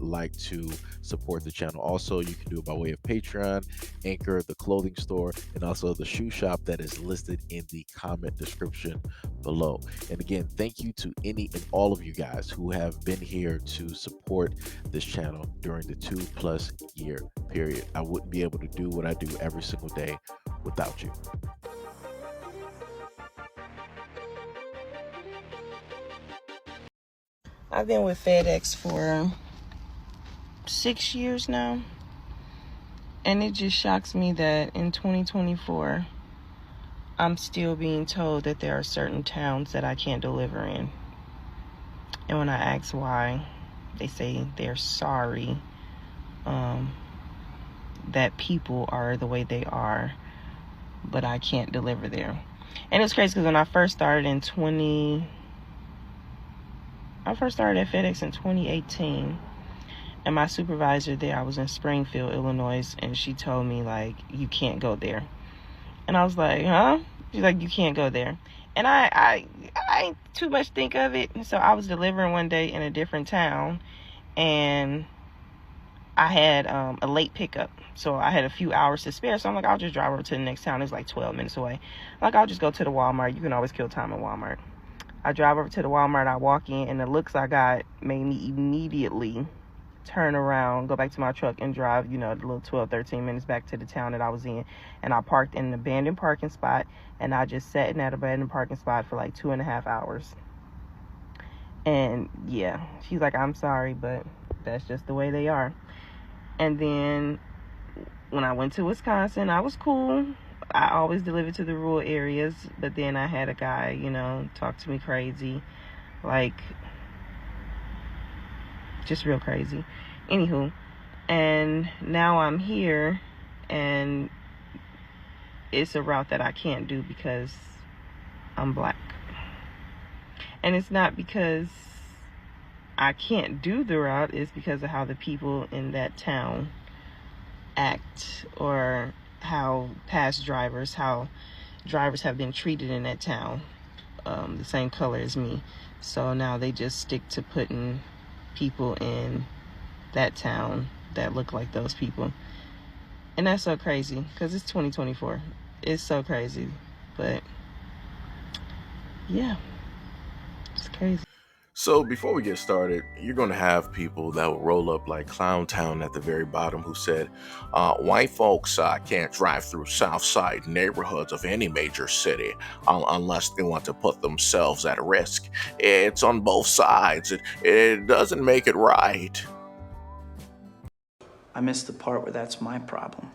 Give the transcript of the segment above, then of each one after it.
like to support the channel. Also, you can do it by way of Patreon, Anchor, the clothing store, and also the shoe shop that is listed in the comment description below. And again, thank you to any and all of you guys who have been here to support this channel during the 2+ year period. I wouldn't be able to do what I do every single day without you. I've been with FedEx for 6 years now, and it just shocks me that in 2024 I'm still being told that there are certain towns that I can't deliver in. And when I ask why, they say they're sorry that people are the way they are, but I can't deliver there. And it's crazy because when I first started at FedEx in 2018, and my supervisor there, I was in Springfield, Illinois, and she told me, like, you can't go there. And I was like, huh? She's like, you can't go there. And I ain't too much think of it. And so I was delivering one day in a different town, and I had a late pickup. So I had a few hours to spare. So I'm like, I'll just drive over to the next town. It's like 12 minutes away. Like, I'll just go to the Walmart. You can always kill time at Walmart. I drive over to the Walmart. I walk in, and the looks I got made me immediately turn around, go back to my truck, and drive, the little 12, 13 minutes back to the town that I was in. And I parked in an abandoned parking spot, and I just sat in that abandoned parking spot for like 2.5 hours. And yeah, she's like, I'm sorry, but that's just the way they are. And then when I went to Wisconsin, I was cool. I always delivered to the rural areas, but then I had a guy, talk to me crazy, like, just real crazy. Anywho, and now I'm here, and it's a route that I can't do because I'm black. And it's not because I can't do the route, it's because of how the people in that town act, or how drivers have been treated in that town, the same color as me. So now they just stick to putting people in that town that look like those people. And that's so crazy because it's 2024. It's so crazy. But yeah, it's crazy. So before we get started, you're going to have people that will roll up like Clown Town at the very bottom who said, white folks can't drive through South Side neighborhoods of any major city unless they want to put themselves at risk. It's on both sides. It doesn't make it right. I missed the part where that's my problem.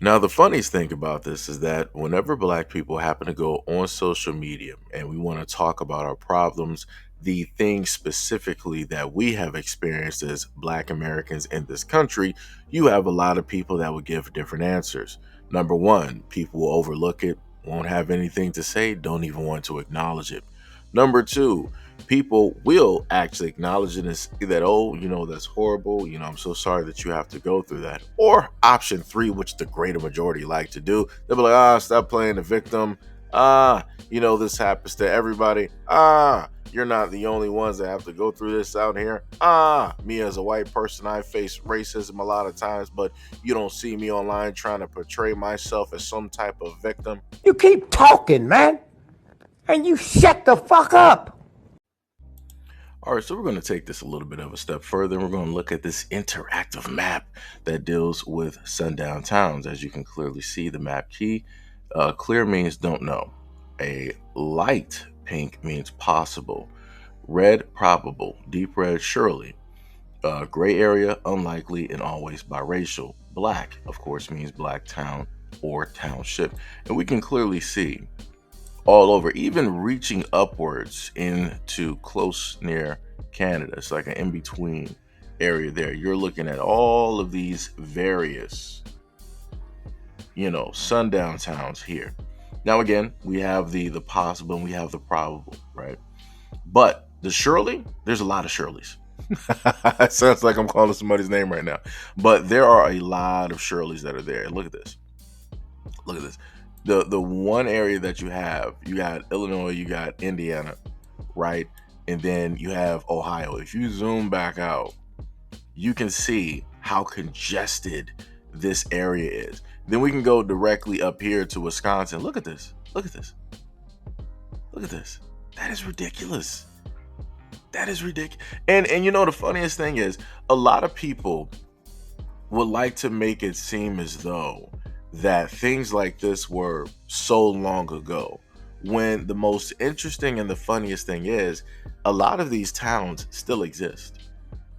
Now, the funniest thing about this is that whenever black people happen to go on social media and we want to talk about our problems, the things specifically that we have experienced as black Americans in this country, you have a lot of people that will give different answers. Number one, people will overlook it, won't have anything to say, don't even want to acknowledge it. Number two, people will actually acknowledge it and say that, oh, that's horrible. I'm so sorry that you have to go through that. Or option three, which the greater majority like to do, they'll be like, stop playing the victim. This happens to everybody. You're not the only ones that have to go through this out here. Me as a white person, I face racism a lot of times, but you don't see me online trying to portray myself as some type of victim. You keep talking, man, and you shut the fuck up. All right, so we're going to take this a little bit of a step further. We're going to look at this interactive map that deals with sundown towns. As you can clearly see, the map key, clear means don't know. A light pink means possible. Red, probable. Deep red, surely. Gray area, unlikely, and always biracial. Black, of course, means black town or township. And we can clearly see all over, even reaching upwards into close near Canada. It's like an in-between area there. You're looking at all of these various, sundown towns here. Now, again, we have the possible and we have the probable, right? But the Shirley, there's a lot of Shirleys. It sounds like I'm calling somebody's name right now. But there are a lot of Shirleys that are there. Look at this. Look at this. The one area that you got Illinois, you got Indiana, right? And then you have Ohio. If you zoom back out, you can see how congested this area is. Then we can go directly up here to Wisconsin. Look at this. Look at this. Look at this. That is ridiculous. That is ridiculous. And you know, the funniest thing is, a lot of people would like to make it seem as though that things like this were so long ago, when the most interesting and the funniest thing is, a lot of these towns still exist.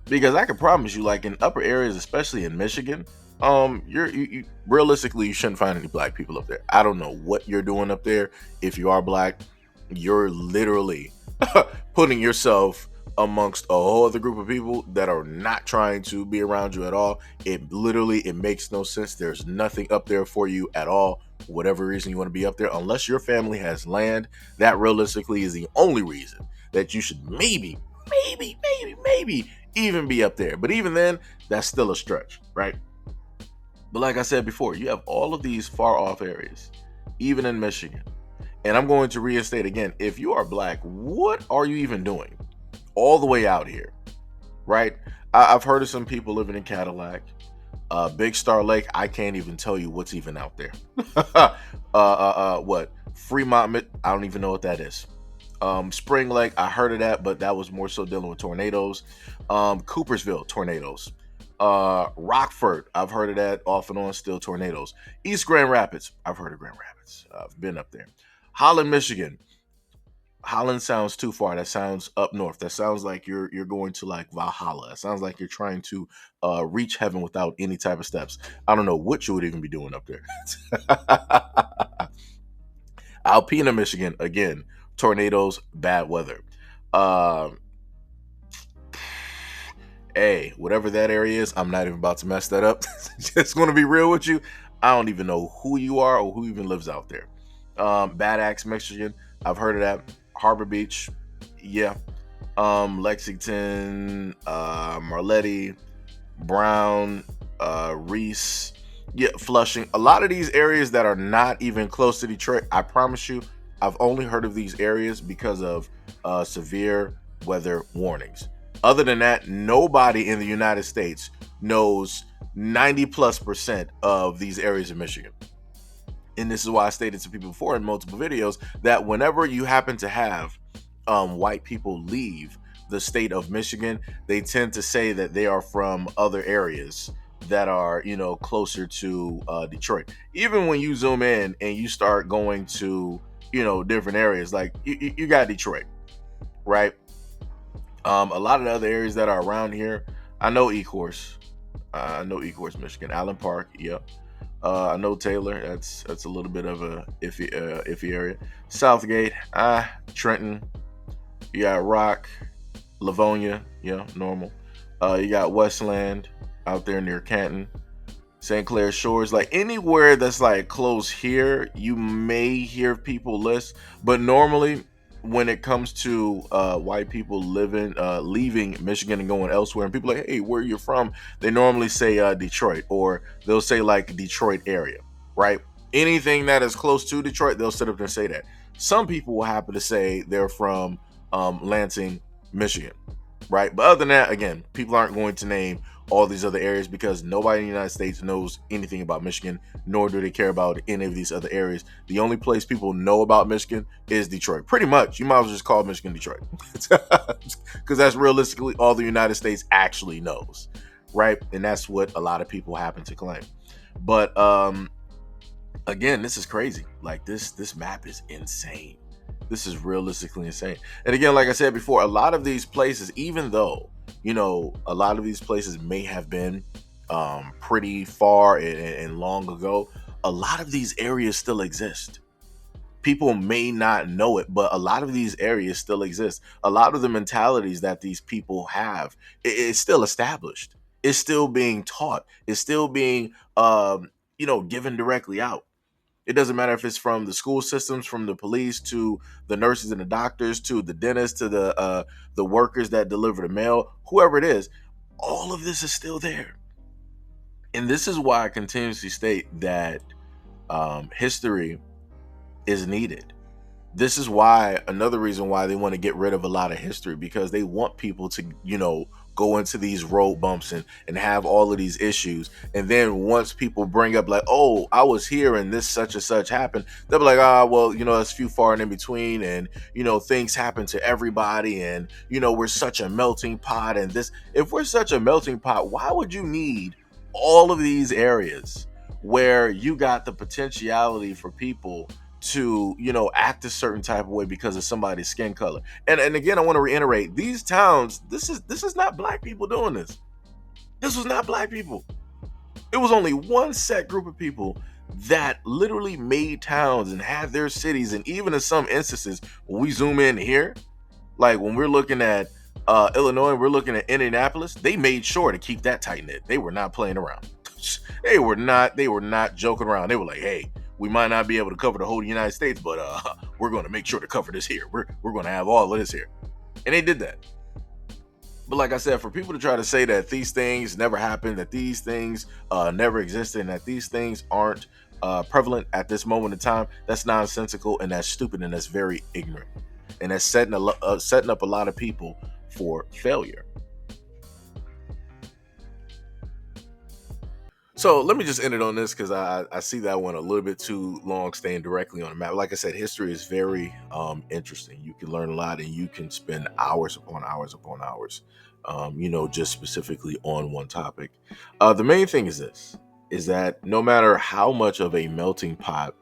Because I can promise you, like in upper areas, especially in Michigan, you realistically, you shouldn't find any black people up there. I don't know what you're doing up there. If you are black, you're literally putting yourself amongst a whole other group of people that are not trying to be around you at all. It makes no sense. There's nothing up there for you at all. Whatever reason you want to be up there, unless your family has land, that realistically is the only reason that you should maybe even be up there. But even then, that's still a stretch, right? But like I said before, you have all of these far off areas, even in Michigan. And I'm going to reinstate again, if you are black, what are you even doing all the way out here, right? I've heard of some people living in Cadillac, Big Star Lake. I can't even tell you what's even out there. What? Fremont, I don't even know what that is. Spring Lake, I heard of that, but that was more so dealing with tornadoes. Coopersville, tornadoes. Rockford, I've heard of that off and on, still tornadoes. East Grand Rapids, I've heard of Grand Rapids. I've been up there. Holland, Michigan. Holland sounds too far. That sounds up north. That sounds like you're going to like Valhalla. It sounds like you're trying to reach heaven without any type of steps. I don't know what you would even be doing up there. Alpena, Michigan, again, tornadoes, bad weather. Hey, whatever that area is, I'm not even about to mess that up. Just going to be real with you. I don't even know who you are or who even lives out there. Bad Axe, Michigan, I've heard of that. Harbor Beach, yeah. Lexington, Marletti, Brown, Reese, yeah, Flushing. A lot of these areas that are not even close to Detroit, I promise you, I've only heard of these areas because of severe weather warnings. Other than that, nobody in the United States knows 90+% of these areas of Michigan. And this is why I stated to people before in multiple videos that whenever you happen to have white people leave the state of Michigan, they tend to say that they are from other areas that are, you know, closer to Detroit. Even when you zoom in and you start going to, you know, different areas, like you got Detroit, right? A lot of the other areas that are around here, I know Ecorse. Michigan. Allen Park, yep. I know Taylor. That's a little bit of a iffy area. Southgate, Trenton. You got Rock, Livonia, yeah, normal. You got Westland out there near Canton, St. Clair Shores. Like anywhere that's like close here, you may hear people list, but normally when it comes to white people leaving Michigan and going elsewhere, and people are like, hey, where you from? They normally say Detroit, or they'll say like Detroit area, right? Anything that is close to Detroit, they'll sit up there and say that. Some people will happen to say they're from Lansing, Michigan, right? But other than that, again, people aren't going to name all these other areas because nobody in the United States knows anything about Michigan, nor do they care about any of these other areas. The only place people know about Michigan is Detroit. Pretty much, you might as well just call Michigan Detroit, because that's realistically all the United States actually knows, right? And that's what a lot of people happen to claim. But again, this is crazy. Like this map is insane. This is realistically insane. And again, like I said before, a lot of these places, even though, you know, a lot of these places may have been pretty far and long ago, a lot of these areas still exist. People may not know it, but a lot of these areas still exist. A lot of the mentalities that these people have is still established. It's still being taught. It's still being, given directly out. It doesn't matter if it's from the school systems, from the police to the nurses and the doctors, to the dentists, to the workers that deliver the mail, whoever it is. All of this is still there. And this is why I continuously state that history is needed. This is why, another reason why they want to get rid of a lot of history, because they want people to, go into these road bumps and have all of these issues. And then once people bring up like, oh, I was here and this such and such happened, they'll be like, ah, well, it's few far and in between, and things happen to everybody, and we're such a melting pot. And this, if we're such a melting pot, why would you need all of these areas where you got the potentiality for people to act a certain type of way because of somebody's skin color? And again, I want to reiterate, these towns, this is not black people doing this. This was not black people. It was only one set group of people that literally made towns and had their cities. And even in some instances, when we zoom in here, like when we're looking at Illinois, we're looking at Indianapolis, they made sure to keep that tight knit. They were not playing around. They were not joking around. They were like, hey, we might not be able to cover the whole United States, but we're going to make sure to cover this here. We're going to have all of this here. And they did that. But like I said, for people to try to say that these things never happened, that these things never existed, and that these things aren't prevalent at this moment in time, that's nonsensical, and that's stupid, and that's very ignorant. And that's setting up a lot of people for failure. So let me just end it on this, because I see that one a little bit too long staying directly on the map. Like I said, history is very interesting. You can learn a lot, and you can spend hours upon hours upon hours, just specifically on one topic. The main thing is this, is that no matter how much of a melting pot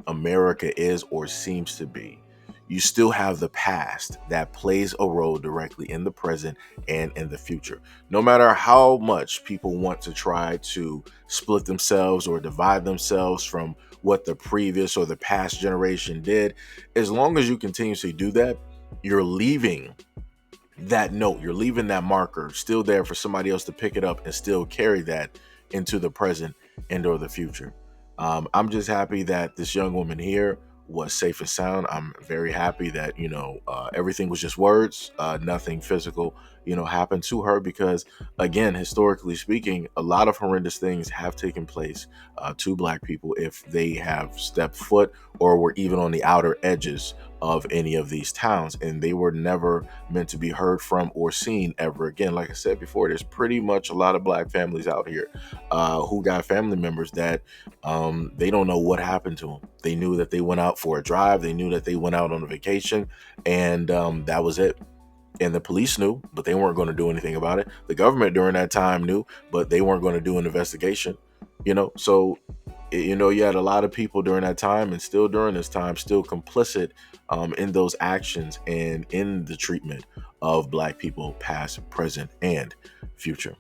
America is or seems to be, you still have the past that plays a role directly in the present and in the future. No matter how much people want to try to split themselves or divide themselves from what the previous or the past generation did, as long as you continuously do that, you're leaving that note, you're leaving that marker still there for somebody else to pick it up and still carry that into the present and or the future. I'm just happy that this young woman here was safe and sound. I'm very happy that everything was just words, nothing physical happened to her, because again, historically speaking, a lot of horrendous things have taken place to black people if they have stepped foot or were even on the outer edges of any of these towns, and they were never meant to be heard from or seen ever again. Like I said before, there's pretty much a lot of black families out here who got family members that they don't know what happened to them. They knew that they went out for a drive, they knew that they went out on a vacation, and that was it. And the police knew, but they weren't going to do anything about it. The government during that time knew, but they weren't going to do an investigation. So you had a lot of people during that time, and still during this time, still complicit in those actions and in the treatment of black people, past, present, and future.